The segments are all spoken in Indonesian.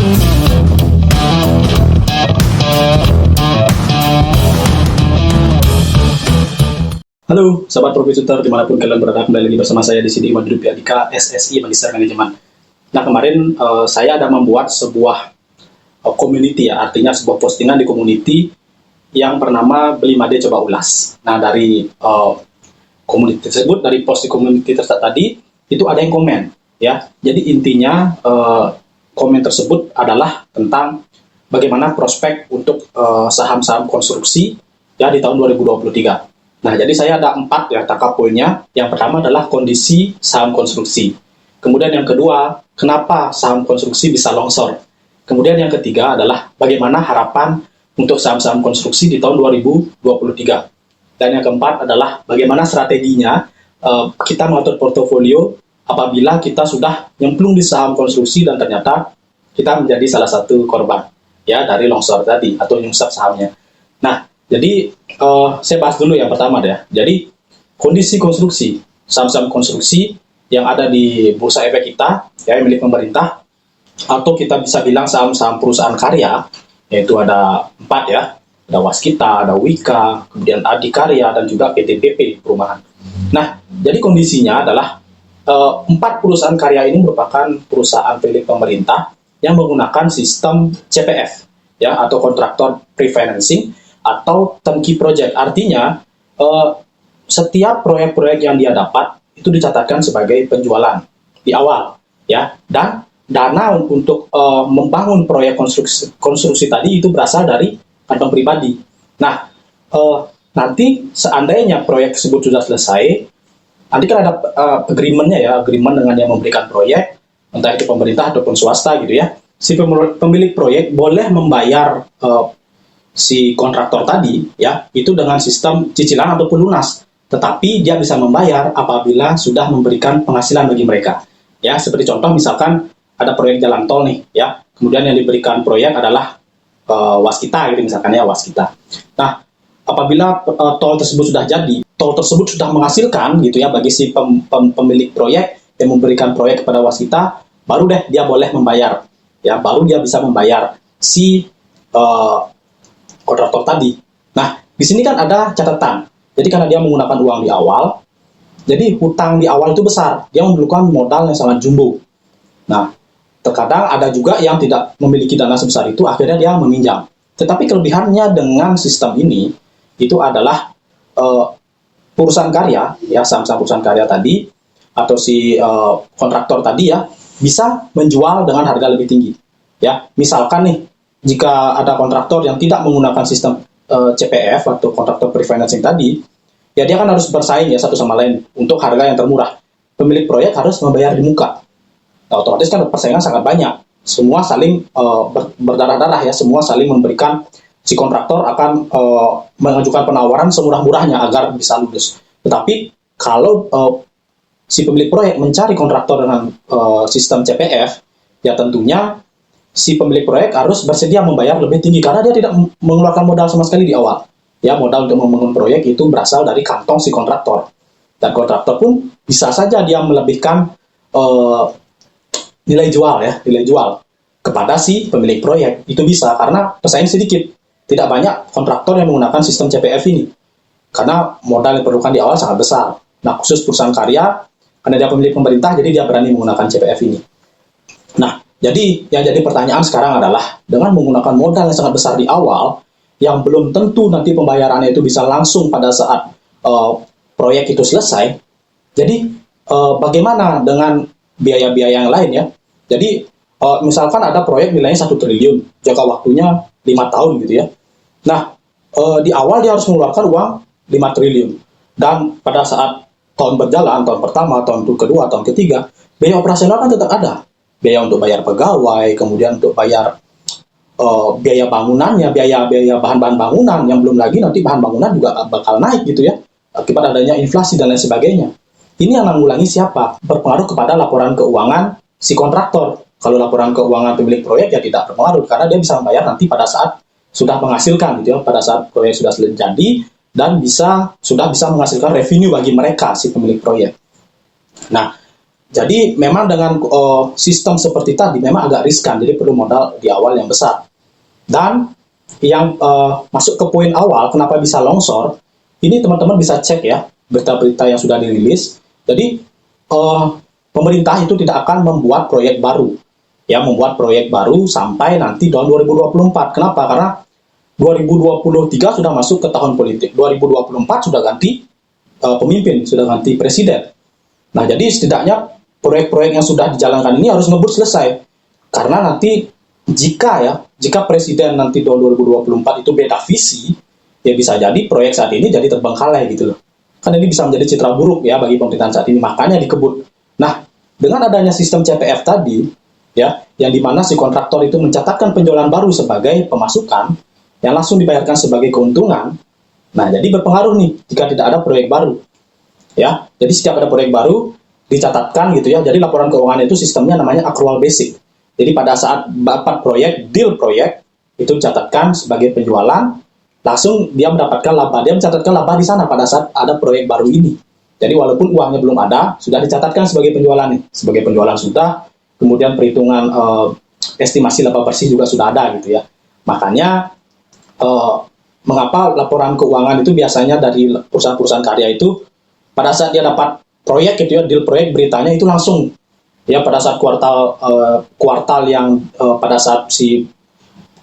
Halo, sahabat Profitutor dimanapun kalian berada, kembali lagi bersama saya di sini, Iman Dika, SSI Magister Manajemen. Nah, kemarin saya ada membuat sebuah community ya, artinya sebuah postingan di community yang bernama Beli Made Coba Ulas. Nah, dari community tersebut, dari post di community tersebut tadi, itu ada yang komen ya. Jadi intinya komen tersebut adalah tentang bagaimana prospek untuk saham-saham konstruksi ya di tahun 2023. Nah, jadi saya ada 4 ya tangkap poinnya. Yang pertama adalah kondisi saham konstruksi. Kemudian yang kedua, kenapa saham konstruksi bisa longsor. Kemudian yang ketiga adalah bagaimana harapan untuk saham-saham konstruksi di tahun 2023. Dan yang keempat adalah bagaimana strateginya kita mengatur portofolio apabila kita sudah nyemplung di saham konstruksi dan ternyata kita menjadi salah satu korban ya dari longsor tadi atau nyungsep sahamnya. Nah, jadi saya bahas dulu yang pertama deh. Jadi kondisi konstruksi, saham-saham konstruksi yang ada di bursa efek kita, ya milik pemerintah, atau kita bisa bilang saham-saham perusahaan karya, yaitu ada 4 ya, ada Waskita, ada Wika, kemudian Adikarya dan juga PTPP Perumahan. Nah, jadi kondisinya adalah 4 perusahaan karya ini merupakan perusahaan milik pemerintah yang menggunakan sistem CPF, ya atau kontraktor pre-financing atau turnkey project. Artinya setiap proyek-proyek yang dia dapat itu dicatatkan sebagai penjualan di awal ya, dan dana untuk membangun proyek konstruksi tadi itu berasal dari kantong pribadi. Nah, nanti seandainya proyek tersebut sudah selesai, nanti kan ada agreement-nya ya, agreement dengan yang memberikan proyek, entah itu pemerintah ataupun swasta gitu ya. Si pemilik proyek boleh membayar si kontraktor tadi ya itu dengan sistem cicilan ataupun lunas, tetapi dia bisa membayar apabila sudah memberikan penghasilan bagi mereka ya. Seperti contoh misalkan ada proyek jalan tol nih ya, kemudian yang diberikan proyek adalah Waskita gitu misalkan ya, Waskita. Nah, apabila tol tersebut sudah jadi, tol tersebut sudah menghasilkan gitu ya bagi si pemilik proyek yang memberikan proyek kepada Waskita, baru deh dia boleh membayar ya, baru dia bisa membayar si kontraktor tadi. Nah, di sini kan ada catatan. Jadi karena dia menggunakan uang di awal, jadi hutang di awal itu besar. Dia memerlukan modal yang sangat jumbo. Nah, terkadang ada juga yang tidak memiliki dana sebesar itu, akhirnya dia meminjam. Tetapi kelebihannya dengan sistem ini, itu adalah perusahaan karya, ya saham-saham perusahaan karya tadi, atau si kontraktor tadi ya, bisa menjual dengan harga lebih tinggi. Ya, misalkan nih, jika ada kontraktor yang tidak menggunakan sistem CPF atau kontraktor pre-financing tadi, ya dia kan harus bersaing ya satu sama lain untuk harga yang termurah. Pemilik proyek harus membayar di muka. Nah, otomatis kan persaingan sangat banyak. Semua saling berdarah-darah ya, semua saling memberikan, si kontraktor akan mengajukan penawaran semurah-murahnya agar bisa lulus. Tetapi kalau si pemilik proyek mencari kontraktor dengan sistem CPF, ya tentunya si pemilik proyek harus bersedia membayar lebih tinggi karena dia tidak mengeluarkan modal sama sekali di awal. Ya, modal untuk membangun proyek itu berasal dari kantong si kontraktor. Dan kontraktor pun bisa saja dia melebihkan nilai jual kepada si pemilik proyek. Itu bisa karena pesaing sedikit. Tidak banyak kontraktor yang menggunakan sistem CPF ini. Karena modal yang diperlukan di awal sangat besar. Nah, khusus perusahaan karya, karena dia pemilik pemerintah, jadi dia berani menggunakan CPF ini. Nah, jadi yang jadi pertanyaan sekarang adalah dengan menggunakan modal yang sangat besar di awal, yang belum tentu nanti pembayarannya itu bisa langsung pada saat proyek itu selesai. Jadi bagaimana dengan biaya-biaya yang lain ya? Jadi misalkan ada proyek nilainya 1 triliun, jangka waktunya 5 tahun gitu ya. Nah, di awal dia harus mengeluarkan uang 5 triliun. Dan pada saat tahun berjalan, tahun pertama, tahun kedua, tahun ketiga, biaya operasional kan tetap ada. Biaya untuk bayar pegawai, kemudian untuk bayar biaya bangunannya, biaya bahan-bahan bangunan, yang belum lagi nanti bahan bangunan juga bakal naik gitu ya, akibat adanya inflasi dan lain sebagainya. Ini yang menanggulangi siapa? Berpengaruh kepada laporan keuangan si kontraktor. Kalau laporan keuangan pemilik proyek ya tidak berpengaruh, karena dia bisa membayar nanti pada saat sudah menghasilkan gitu ya, pada saat proyek sudah jadi dan sudah bisa menghasilkan revenue bagi mereka si pemilik proyek. Nah, Jadi memang dengan sistem seperti tadi memang agak riskan, jadi perlu modal di awal yang besar. Dan yang masuk ke poin awal, kenapa bisa longsor, ini teman-teman bisa cek ya, berita-berita yang sudah dirilis. Jadi pemerintah itu tidak akan membuat proyek baru, ya, membuat proyek baru sampai nanti tahun 2024. Kenapa? Karena 2023 sudah masuk ke tahun politik, 2024 sudah ganti pemimpin, sudah ganti presiden. Nah, jadi setidaknya proyek-proyek yang sudah dijalankan ini harus ngebut selesai. Karena nanti jika presiden nanti tahun 2024 itu beda visi, ya bisa jadi proyek saat ini jadi terbengkalai gitu loh. Kan ini bisa menjadi citra buruk ya bagi pemerintahan saat ini, makanya dikebut. Nah, dengan adanya sistem CPF tadi, ya, yang dimana si kontraktor itu mencatatkan penjualan baru sebagai pemasukan, yang langsung dibayarkan sebagai keuntungan. Nah, jadi berpengaruh nih jika tidak ada proyek baru. Ya, jadi setiap ada proyek baru dicatatkan gitu ya. Jadi laporan keuangan itu sistemnya namanya accrual basic. Jadi pada saat dapat proyek, deal proyek itu dicatatkan sebagai penjualan, langsung dia mendapatkan laba. Dia mencatatkan laba di sana pada saat ada proyek baru ini. Jadi walaupun uangnya belum ada, sudah dicatatkan sebagai penjualan nih. Sebagai penjualan sudah, kemudian perhitungan estimasi laba bersih juga sudah ada gitu ya. Makanya mengapa laporan keuangan itu biasanya dari perusahaan-perusahaan karya itu pada saat dia dapat proyek gitu ya, deal proyek, beritanya itu langsung ya pada saat kuartal yang pada saat si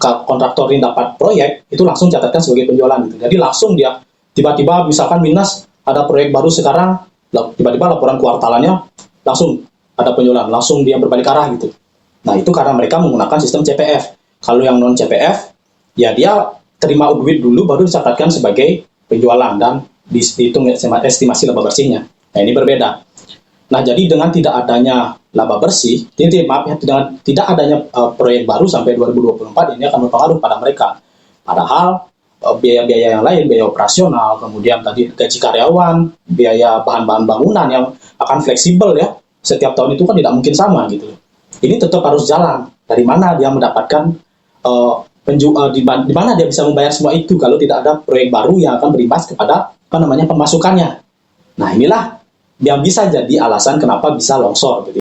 kontraktor ini dapat proyek itu langsung catatkan sebagai penjualan gitu. Jadi langsung dia tiba-tiba misalkan minus ada proyek baru sekarang, tiba-tiba laporan kuartalannya langsung ada penjualan, langsung dia berbalik arah gitu. Nah, itu karena mereka menggunakan sistem CPF. Kalau yang non CPF ya dia terima duit dulu baru dicatatkan sebagai penjualan dan dihitung estimasi laba bersihnya. Nah, ini berbeda. Nah, jadi dengan tidak adanya laba bersih, maaf ya, dengan tidak adanya proyek baru sampai 2024 ini akan berpengaruh pada mereka. Padahal biaya-biaya yang lain, biaya operasional, kemudian tadi gaji karyawan, biaya bahan-bahan bangunan yang akan fleksibel ya, setiap tahun itu kan tidak mungkin sama gitu. Ini tetap harus jalan. Dari mana dia mendapatkan di mana dia bisa membayar semua itu kalau tidak ada proyek baru yang akan berimbas kepada pemasukannya. Nah, inilah yang bisa jadi alasan kenapa bisa longsor gitu.